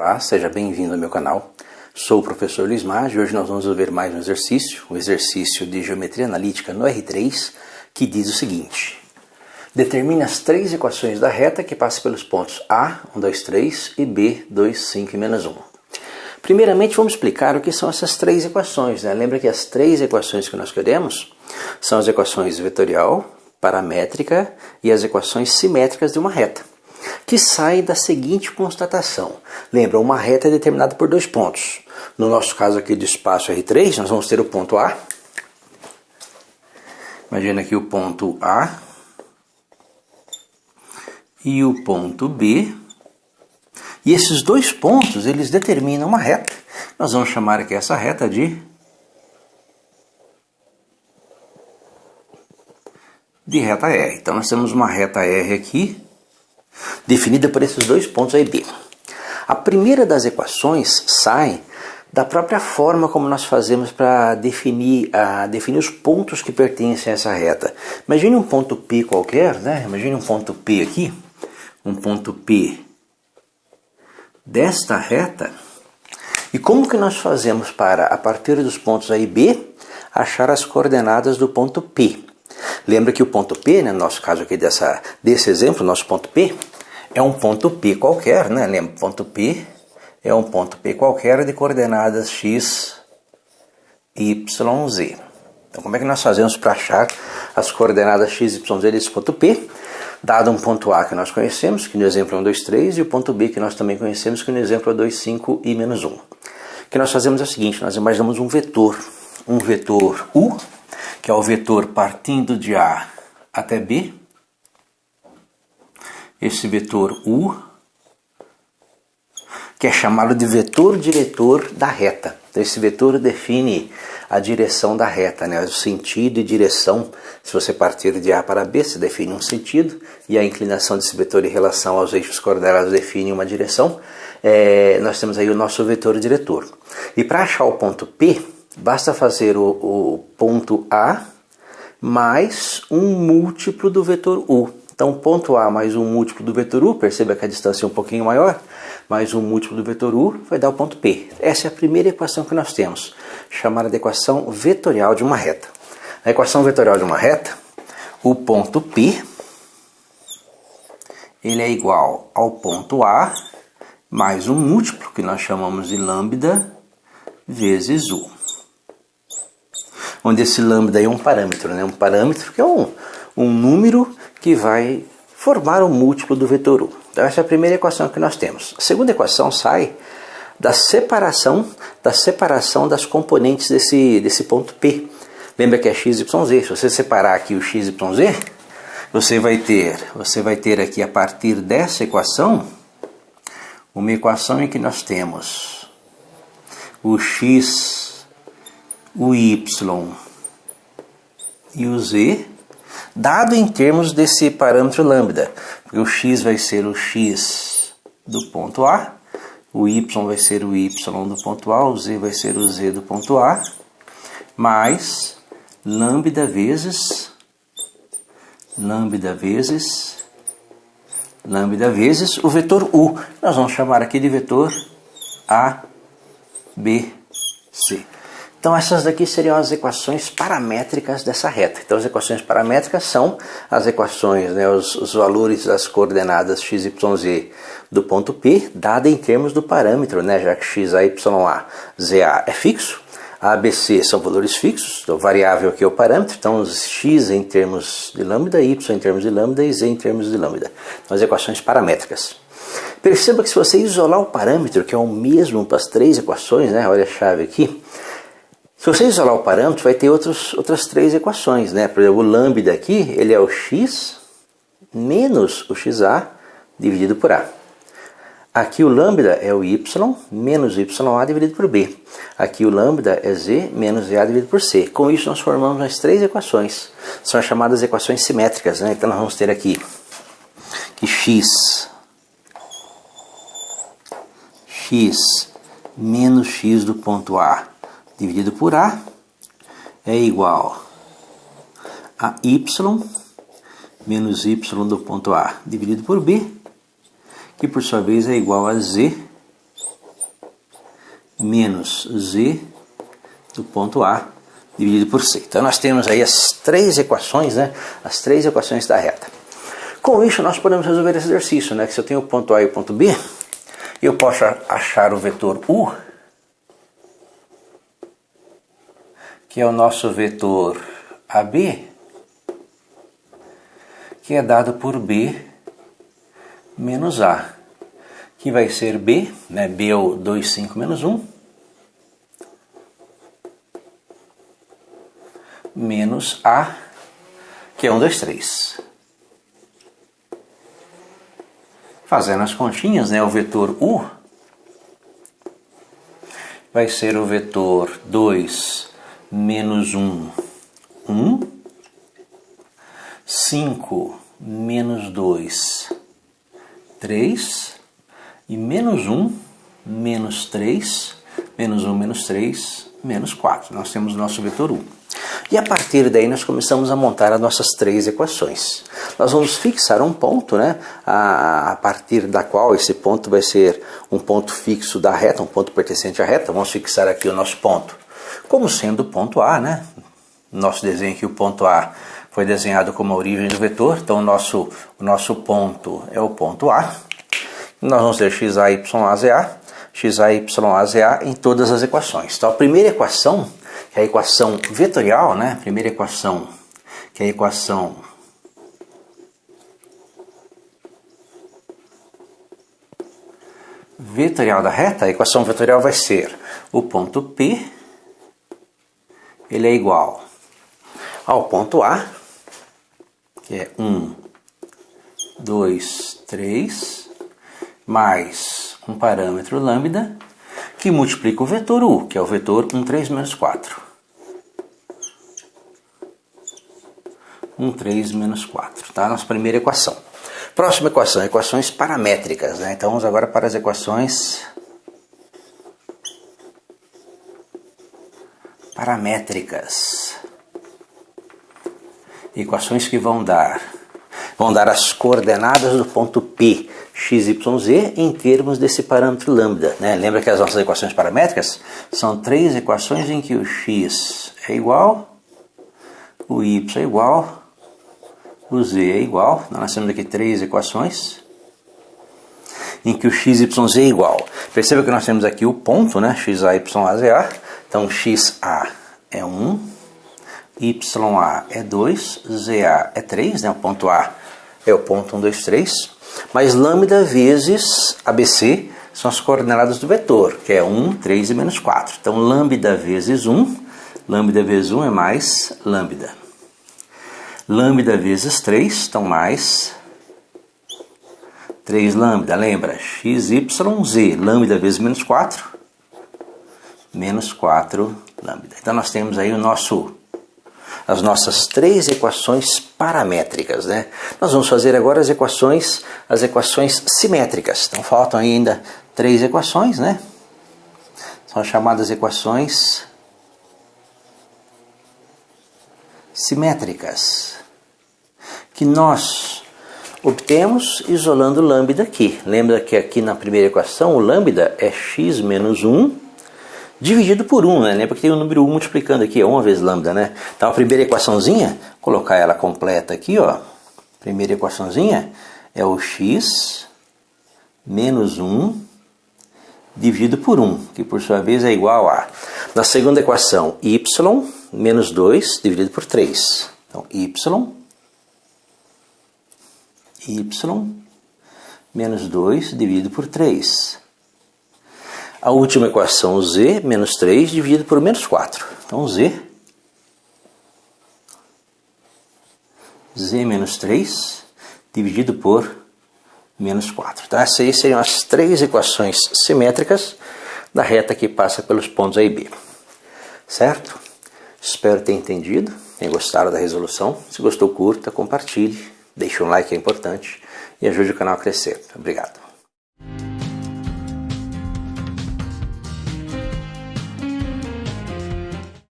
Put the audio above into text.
Olá, seja bem-vindo ao meu canal. Sou o professor Luiz Maggi e hoje nós vamos ver mais um exercício, o exercício de geometria analítica no R3, que diz o seguinte: determine as três equações da reta que passa pelos pontos A, 1, 2, 3 e B, 2, 5 e menos 1. Primeiramente vamos explicar o que são essas três equações, né? Lembra que as três equações que nós queremos são as equações vetorial, paramétrica e as equações simétricas de uma reta, que sai da seguinte constatação. Lembra, uma reta é determinada por dois pontos. No nosso caso aqui do espaço R3, nós vamos ter o ponto A. Imagina aqui o ponto A e o ponto B. E esses dois pontos, eles determinam uma reta. Nós vamos chamar aqui essa reta de reta R. Então nós temos uma reta R aqui, definida por esses dois pontos A e B. A primeira das equações sai da própria forma como nós fazemos para definir os pontos que pertencem a essa reta. Imagine um ponto P qualquer, né? Imagine um ponto P aqui, um ponto P desta reta. E como que nós fazemos para, a partir dos pontos A e B, achar as coordenadas do ponto P? Lembra que o ponto P, né, no nosso caso aqui desse exemplo, nosso ponto P, é um ponto P qualquer, né? Lembra, ponto P é um ponto P qualquer de coordenadas x, y, z. Então como é que nós fazemos para achar as coordenadas x, y, z desse ponto P? Dado um ponto A que nós conhecemos, que no exemplo é 1, 2, 3, e o ponto B que nós também conhecemos, que no exemplo é 2, 5 e menos 1. O que nós fazemos é o seguinte: nós imaginamos um vetor U, que é o vetor partindo de A até B. Esse vetor U, que é chamado de vetor diretor da reta. Então esse vetor define a direção da reta, né? O sentido e direção. Se você partir de A para B, se define um sentido, e a inclinação desse vetor em relação aos eixos coordenados define uma direção. Nós temos aí o nosso vetor diretor. E para achar o ponto P, basta fazer o ponto A mais um múltiplo do vetor U. Então, ponto A mais um múltiplo do vetor U, perceba que a distância é um pouquinho maior, mais um múltiplo do vetor U vai dar o ponto P. Essa é a primeira equação que nós temos, chamada de equação vetorial de uma reta. A equação vetorial de uma reta, o ponto P, ele é igual ao ponto A mais um múltiplo, que nós chamamos de lambda vezes U. Onde esse lambda é um parâmetro, né? Um parâmetro que é um número que vai formar um múltiplo do vetor U. Então essa é a primeira equação que nós temos. A segunda equação sai da separação das componentes desse ponto P. Lembra que é x, y, z. Se você separar aqui o x, y, z, você vai ter aqui, a partir dessa equação, uma equação em que nós temos o x, o y e o z, dado em termos desse parâmetro lambda, porque o x vai ser o x do ponto A, o y vai ser o y do ponto A, o z vai ser o z do ponto A, mais lambda vezes o vetor U. Nós vamos chamar aqui de vetor A, B, C. Então essas daqui seriam as equações paramétricas dessa reta. Então as equações paramétricas são as equações, né, os valores das coordenadas x, y, z do ponto P, dada em termos do parâmetro, né, já que x, a, y, a, z, a é fixo, a, b, c são valores fixos, então variável aqui é o parâmetro, então os x em termos de lambda, y em termos de lambda e z em termos de lambda. Então as equações paramétricas. Perceba que se você isolar o parâmetro, que é o mesmo para as três equações, né, olha a chave aqui, se você isolar o parâmetro, vai ter outras três equações, né? Por exemplo, o lambda aqui, ele é o x menos o xa dividido por a. Aqui o lambda é o y menos o ya dividido por b. Aqui o lambda é z menos za dividido por c. Com isso nós formamos as três equações. São as chamadas equações simétricas, né? Então nós vamos ter aqui que x menos x do ponto A dividido por A é igual a y menos y do ponto A dividido por B, que por sua vez é igual a z menos Z do ponto A dividido por C. Então nós temos aí as três equações, né? As três equações da reta. Com isso nós podemos resolver esse exercício, né? Que se eu tenho o ponto A e o ponto B, eu posso achar o vetor U, que é o nosso vetor AB, que é dado por B menos A, que vai ser B, né? B é o 2, 5 menos 1, menos A, que é 1, 2, 3. Fazendo as continhas, né? O vetor U vai ser o vetor 2 menos 1, 1, 5 menos 2, 3, e menos 1, menos 3, menos 1, menos 3, menos 4. Nós temos o nosso vetor U. E a partir daí nós começamos a montar as nossas três equações. Nós vamos fixar um ponto, né, a partir da qual esse ponto vai ser um ponto fixo da reta, um ponto pertencente à reta. Vamos fixar aqui o nosso ponto como sendo o ponto A, né? Nosso desenho aqui, o ponto A, foi desenhado como a origem do vetor, então o nosso ponto é o ponto A. Nós vamos ter x, a, y, a, z, a, x, a, y, a, z, a em todas as equações. Então a primeira equação, que é a equação vetorial, né? A primeira equação, que é a equação vetorial da reta, a equação vetorial vai ser o ponto P, ele é igual ao ponto A, que é 1, 2, 3, mais um parâmetro lambda, que multiplica o vetor U, que é o vetor 1, 3, menos 4. 1, 3, menos 4, tá? Nossa primeira equação. Próxima equação, equações paramétricas, né? Então vamos agora para as equações paramétricas. Equações que vão dar as coordenadas do ponto P, x, y, z em termos desse parâmetro lambda, né? Lembra que as nossas equações paramétricas são três equações em que o x é igual, o y é igual, o z é igual. Nós temos aqui três equações em que o x, y, z é igual. Perceba que nós temos aqui o ponto, né? X, a, y, a, z, a. Então xa é 1, ya é 2, za é 3, né? O ponto A é o ponto 1, 2, 3. Mas lambda vezes ABC são as coordenadas do vetor, que é 1, 3 e menos 4. Então lambda vezes 1 é mais lambda. Lambda vezes 3, então mais 3 lambda. Lembra? X, y, z. Lambda vezes menos 4, menos 4 lambda. Então nós temos aí as nossas três equações paramétricas, né? Nós vamos fazer agora as equações simétricas. Então faltam ainda três equações, né? São chamadas equações simétricas, que nós obtemos isolando o lambda aqui. Lembra que aqui na primeira equação o lambda é x menos 1 dividido por 1, né? Lembra que tem o número 1 multiplicando aqui, é 1 vezes lambda, né? Então a primeira equaçãozinha, colocar ela completa aqui, ó. Primeira equaçãozinha é o x menos 1 dividido por 1, que por sua vez é igual a... Na segunda equação, y menos 2 dividido por 3. Então, y menos 2 dividido por 3. A última equação, z menos 3 dividido por menos 4. Então, z menos 3 dividido por menos 4. Então, essas aí seriam as três equações simétricas da reta que passa pelos pontos A e B. Certo? Espero ter entendido, tenha gostado da resolução. Se gostou, curta, compartilhe, deixe um like, é importante, e ajude o canal a crescer. Obrigado.